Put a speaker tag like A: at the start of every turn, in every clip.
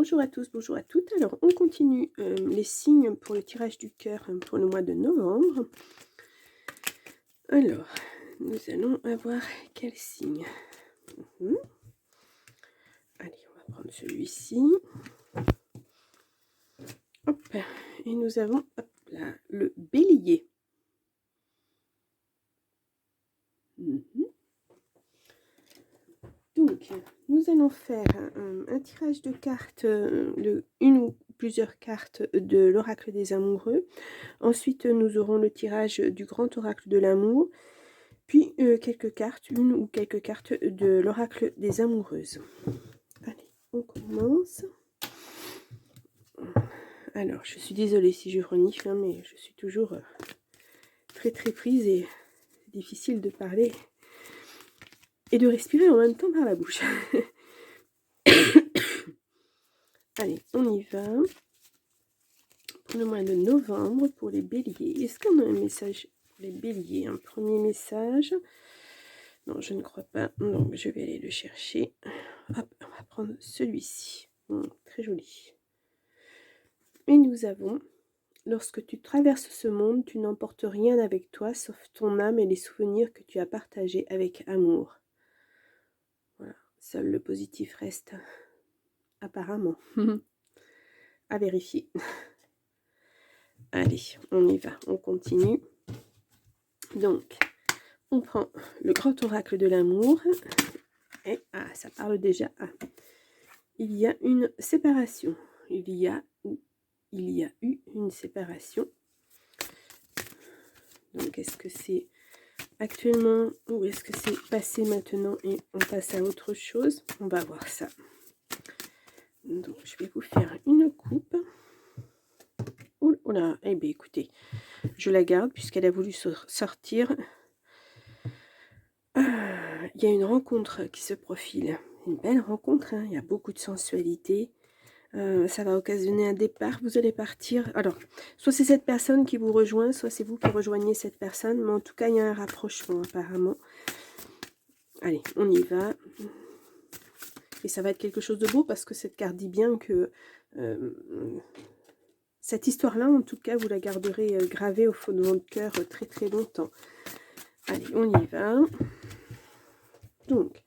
A: Bonjour à tous, bonjour à toutes. Alors, on continue les signes pour le tirage du cœur pour le mois de novembre. Alors, nous allons avoir quel signe? Allez, on va prendre celui-ci. Hop, et nous avons hop là, le bélier. Donc, nous allons faire un tirage de cartes, de une ou plusieurs cartes de l'oracle des amoureux. Ensuite, nous aurons le tirage du grand oracle de l'amour. Puis quelques cartes, une ou quelques cartes de l'oracle des amoureuses. Allez, on commence. Alors, je suis désolée si je renifle, hein, mais je suis toujours très prise et c'est difficile de parler et de respirer en même temps par la bouche. Allez, on y va. Pour le mois de novembre, pour les béliers. Est-ce qu'on a un message pour les béliers? Un premier message? Non, je ne crois pas. Donc, je vais aller le chercher. Hop, on va prendre celui-ci. Très joli. Et nous avons, lorsque tu traverses ce monde, tu n'emportes rien avec toi, sauf ton âme et les souvenirs que tu as partagés avec amour. Voilà, seul le positif reste, apparemment. À vérifier. Allez, on y va, on continue. Donc, on prend le grand oracle de l'amour. Et, ça parle déjà. Il y a une séparation. Il y a eu une séparation. Donc, est-ce que c'est actuellement ou est-ce que c'est passé maintenant et on passe à autre chose? On va voir ça. Donc, je vais vous faire une coupe. Oh là, eh bien, écoutez, je la garde puisqu'elle a voulu sortir. Il y a une rencontre qui se profile. Une belle rencontre, hein. Il y a beaucoup de sensualité. Ça va occasionner un départ, vous allez partir. Alors, soit c'est cette personne qui vous rejoint, soit c'est vous qui rejoignez cette personne, mais en tout cas, il y a un rapprochement apparemment. Allez, on y va. Et ça va être quelque chose de beau parce que cette carte dit bien que cette histoire-là, en tout cas, vous la garderez gravée au fond de votre cœur très longtemps. Allez, on y va. Donc,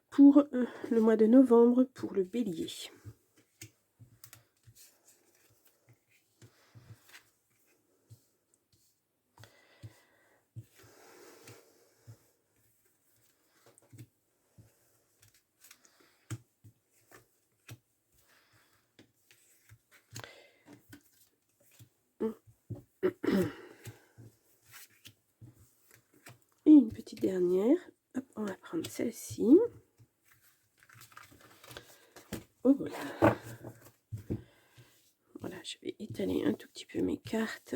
A: pour le mois de novembre, pour le bélier. Et une petite dernière. Hop, on va prendre celle-ci. Oh voilà. Voilà, je vais étaler un tout petit peu mes cartes.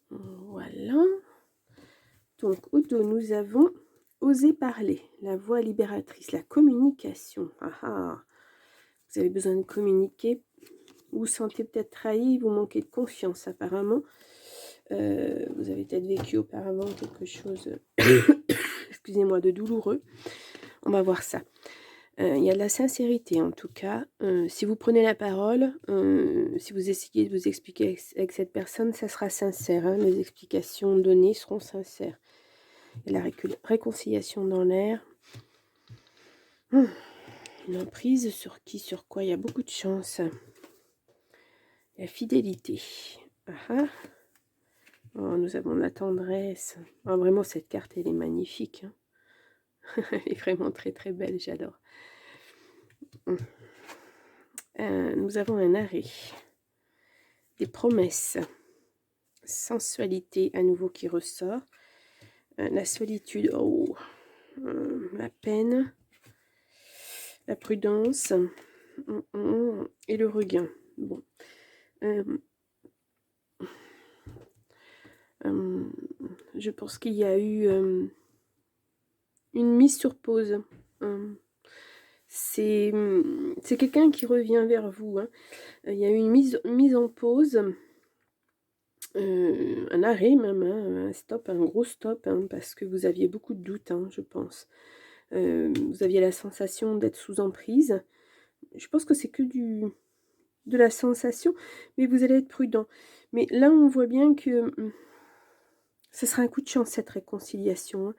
A: Voilà. Donc, au dos, nous avons oser parler, la voix libératrice, la communication. Vous avez besoin de communiquer. Vous vous sentez peut-être trahi, vous manquez de confiance apparemment. Vous avez peut-être vécu auparavant quelque chose, excusez-moi, de douloureux. On va voir ça. Il y a de la sincérité en tout cas. Si vous prenez la parole, si vous essayez de vous expliquer avec cette personne, ça sera sincère. Hein, les explications données seront sincères. Il y a la réconciliation dans l'air. Une emprise sur qui, sur quoi? Il y a beaucoup de chance. La fidélité. Oh, nous avons la tendresse. Oh, vraiment, cette carte, elle est magnifique. Hein. Elle est vraiment très belle, j'adore. Nous avons un arrêt. Des promesses. Sensualité à nouveau qui ressort. La solitude. Oh. La peine. La prudence. Et le regain. Bon. Je pense qu'il y a eu une mise sur pause. C'est quelqu'un qui revient vers vous. Hein. Il y a eu une mise en pause, un arrêt même, hein, un stop, un gros stop, hein, parce que vous aviez beaucoup de doutes, hein, je pense. Vous aviez la sensation d'être sous emprise. Je pense que c'est que de la sensation, mais vous allez être prudent. Mais là, on voit bien que ce sera un coup de chance, cette réconciliation, hein.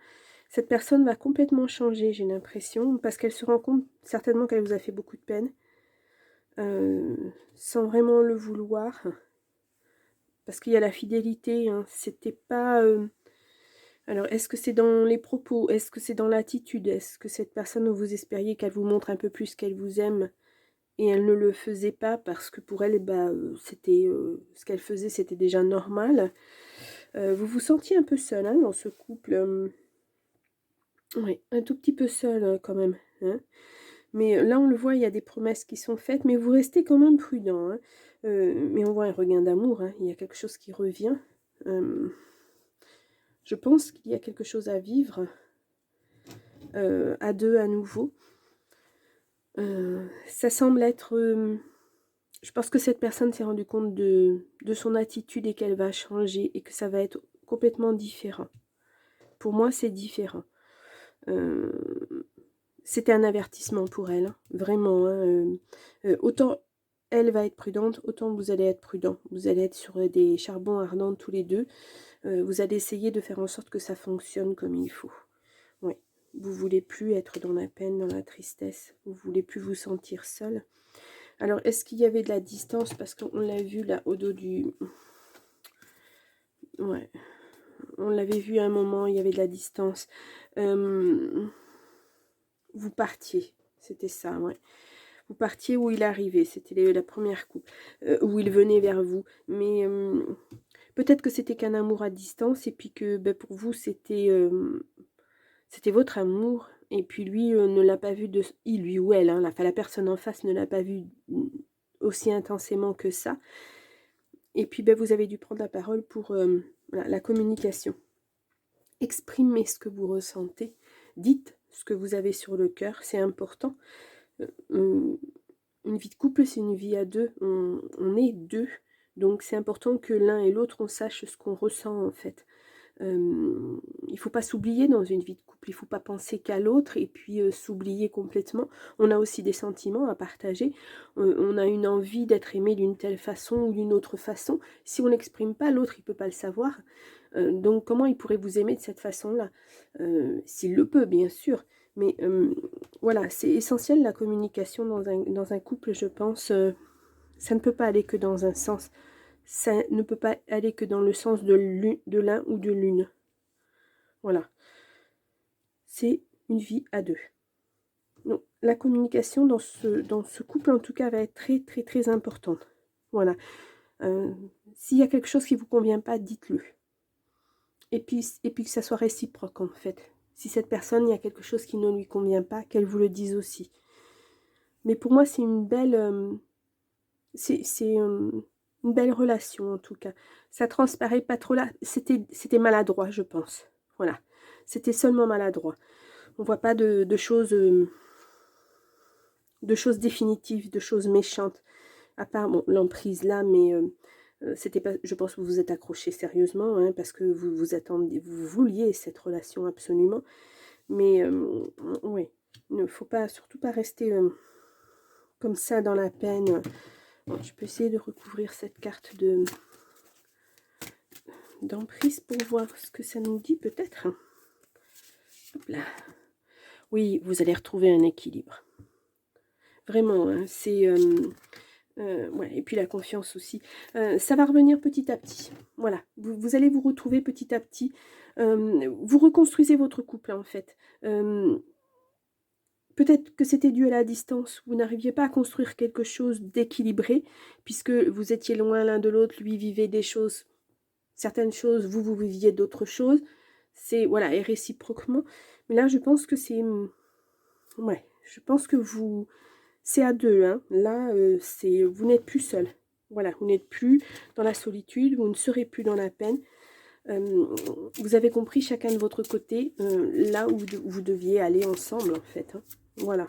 A: Cette personne va complètement changer, j'ai l'impression, parce qu'elle se rend compte certainement qu'elle vous a fait beaucoup de peine, sans vraiment le vouloir, parce qu'il y a la fidélité, hein. C'était pas... Alors, est-ce que c'est dans les propos? Est-ce que c'est dans l'attitude? Est-ce que cette personne, vous espériez qu'elle vous montre un peu plus qu'elle vous aime et elle ne le faisait pas parce que pour elle, bah, c'était ce qu'elle faisait, c'était déjà normal. Vous vous sentiez un peu seul, hein, dans ce couple. Oui, un tout petit peu seul quand même, hein. Mais là, on le voit, il y a des promesses qui sont faites, mais vous restez quand même prudent, hein. Mais on voit un regain d'amour, hein. Il y a quelque chose qui revient. Je pense qu'il y a quelque chose à vivre à deux à nouveau. Ça semble être... je pense que cette personne s'est rendue compte de son attitude et qu'elle va changer et que ça va être complètement différent. Pour moi, c'est différent. C'était un avertissement pour elle, hein, vraiment. Hein, autant elle va être prudente, autant vous allez être prudent. Vous allez être sur des charbons ardents tous les deux. Vous allez essayer de faire en sorte que ça fonctionne comme il faut. Oui. Vous ne voulez plus être dans la peine, dans la tristesse. Vous ne voulez plus vous sentir seul. Alors, est-ce qu'il y avait de la distance? Parce qu'on l'a vu là, au dos du... Ouais. On l'avait vu à un moment, il y avait de la distance. Vous partiez. C'était ça, ouais. Vous partiez où il arrivait. C'était la première coupe. Où il venait vers vous. Mais peut-être que c'était qu'un amour à distance. Et puis que ben, pour vous, c'était votre amour. Et puis lui ne l'a pas vu de... lui ou elle, hein, la personne en face ne l'a pas vu aussi intensément que ça. Et puis ben, vous avez dû prendre la parole pour voilà, la communication. Exprimez ce que vous ressentez. Dites ce que vous avez sur le cœur. C'est important. Une vie de couple, c'est une vie à deux. On est deux. Donc c'est important que l'un et l'autre, on sache ce qu'on ressent en fait. Il ne faut pas s'oublier dans une vie de couple, il ne faut pas penser qu'à l'autre et puis s'oublier complètement. On a aussi des sentiments à partager, on a une envie d'être aimé d'une telle façon ou d'une autre façon. Si on n'exprime pas, l'autre il ne peut pas le savoir. Donc comment il pourrait vous aimer de cette façon-là? S'il le peut, bien sûr. Mais voilà, c'est essentiel la communication dans un couple, je pense. Ça ne peut pas aller que dans un sens. Ça ne peut pas aller que dans le sens de l'un ou de l'une. Voilà. C'est une vie à deux. Donc, la communication dans ce couple, en tout cas, va être très, très, très importante. Voilà. S'il y a quelque chose qui ne vous convient pas, dites-le. Et puis que ça soit réciproque, en fait. Si cette personne, il y a quelque chose qui ne lui convient pas, qu'elle vous le dise aussi. Mais pour moi, c'est une belle... une belle relation en tout cas. Ça transparaît pas trop là. C'était maladroit, je pense. Voilà. C'était seulement maladroit. On voit pas de choses définitives, de choses méchantes. À part bon, l'emprise là, mais c'était pas. Je pense que vous vous êtes accroché sérieusement, hein, parce que vous attendiez, vous vouliez cette relation absolument. Mais oui, il ne faut pas, surtout pas rester comme ça dans la peine. Bon, je peux essayer de recouvrir cette carte d'emprise pour voir ce que ça nous dit peut-être. Hop là. Oui, vous allez retrouver un équilibre. Vraiment, hein, c'est... ouais, et puis la confiance aussi. Ça va revenir petit à petit. Voilà, vous allez vous retrouver petit à petit. Vous reconstruisez votre couple en fait. Peut-être que c'était dû à la distance. Vous n'arriviez pas à construire quelque chose d'équilibré, puisque vous étiez loin l'un de l'autre, lui vivait des choses, certaines choses, vous viviez d'autres choses. C'est, voilà, et réciproquement. Mais là, je pense que c'est... Ouais, je pense que vous... C'est à deux, hein. Là, vous n'êtes plus seul. Voilà, vous n'êtes plus dans la solitude, vous ne serez plus dans la peine. Vous avez compris chacun de votre côté, là où vous deviez aller ensemble, en fait. Hein. Voilà.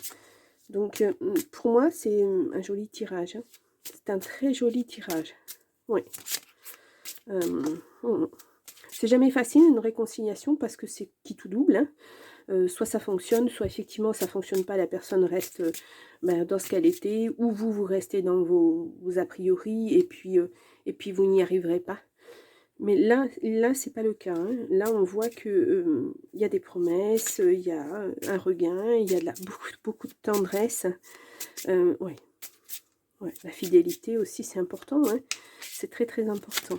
A: Donc, pour moi, c'est un joli tirage. Hein. C'est un très joli tirage. Oui. C'est jamais facile, une réconciliation, parce que c'est qui tout double. Hein. soit ça fonctionne, soit effectivement ça fonctionne pas, la personne reste dans ce qu'elle était, ou vous restez dans vos a priori, et puis vous n'y arriverez pas. Mais là c'est pas le cas, hein. Là on voit que il y a des promesses, il y a un regain, il y a beaucoup de tendresse. Ouais. Ouais, la fidélité aussi c'est important, hein. C'est très très important.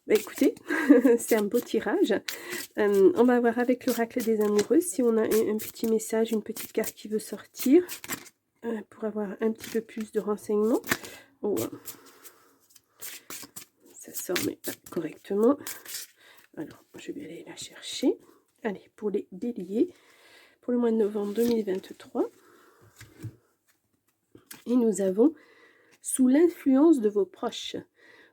A: Bah, écoutez, c'est un beau tirage. On va voir avec l'oracle des amoureux si on a un petit message, une petite carte qui veut sortir pour avoir un petit peu plus de renseignements. Oh, ça sort mais pas correctement. Alors, je vais aller la chercher. Allez, pour les béliers, pour le mois de novembre 2023. Et nous avons sous l'influence de vos proches.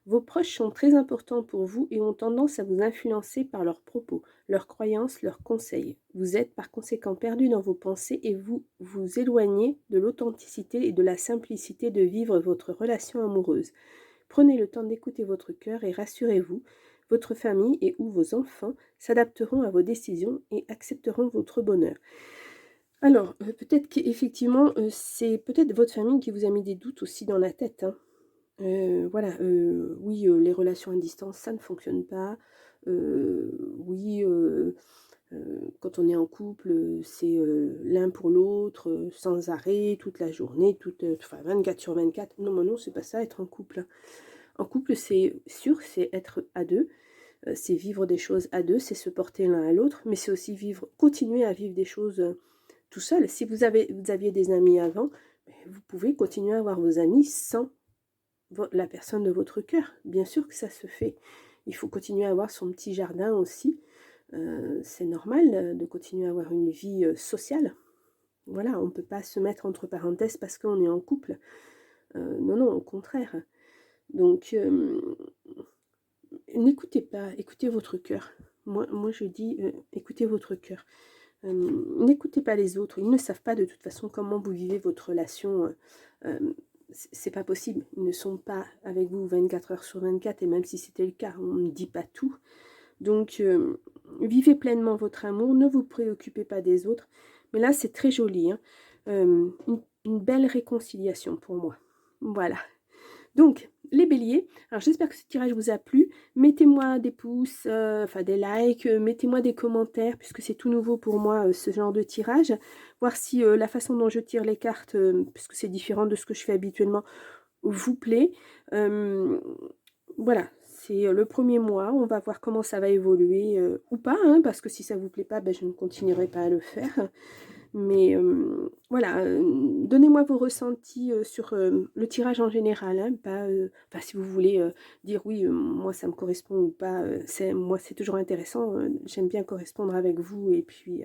A: Vos proches sont très importants pour vous et ont tendance à vous influencer par leurs propos, leurs croyances, leurs conseils. Vous êtes par conséquent perdu dans vos pensées et vous vous éloignez de l'authenticité et de la simplicité de vivre votre relation amoureuse. Prenez le temps d'écouter votre cœur et rassurez-vous, votre famille et ou vos enfants s'adapteront à vos décisions et accepteront votre bonheur. Alors, peut-être qu'effectivement, c'est peut-être votre famille qui vous a mis des doutes aussi dans la tête, hein. Voilà, oui, les relations à distance, ça ne fonctionne pas. Oui, quand on est en couple, c'est l'un pour l'autre, sans arrêt, toute la journée, enfin 24 sur 24. Non, mais non, c'est pas ça, être en couple. En couple, c'est sûr, c'est être à deux, c'est vivre des choses à deux, c'est se porter l'un à l'autre, mais c'est aussi continuer à vivre des choses tout seul. Si vous aviez des amis avant, vous pouvez continuer à avoir vos amis sans la personne de votre cœur. Bien sûr que ça se fait. Il faut continuer à avoir son petit jardin aussi. C'est normal de continuer à avoir une vie sociale. Voilà, on ne peut pas se mettre entre parenthèses parce qu'on est en couple. Non, non, au contraire. Donc, n'écoutez pas, écoutez votre cœur. Moi je dis, écoutez votre cœur. N'écoutez pas les autres. Ils ne savent pas de toute façon comment vous vivez votre relation. C'est pas possible. Ils ne sont pas avec vous 24 heures sur 24. Et même si c'était le cas, on ne dit pas tout. Donc, vivez pleinement votre amour. Ne vous préoccupez pas des autres. Mais là, c'est très joli, hein. Une belle réconciliation pour moi. Voilà. Donc, les béliers, alors j'espère que ce tirage vous a plu. Mettez-moi des pouces, enfin des likes, mettez-moi des commentaires, puisque c'est tout nouveau pour moi ce genre de tirage. Voir si la façon dont je tire les cartes, puisque c'est différent de ce que je fais habituellement, vous plaît. Voilà, c'est le premier mois, on va voir comment ça va évoluer ou pas, hein, parce que si ça vous plaît pas, je ne continuerai pas à le faire. Mais voilà, donnez-moi vos ressentis sur le tirage en général, hein, pas, enfin, si vous voulez dire oui, moi ça me correspond ou pas, moi c'est toujours intéressant, j'aime bien correspondre avec vous et puis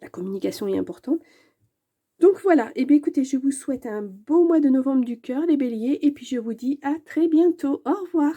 A: la communication est importante. Donc voilà, et bien écoutez, je vous souhaite un beau mois de novembre du cœur les béliers et puis je vous dis à très bientôt, au revoir.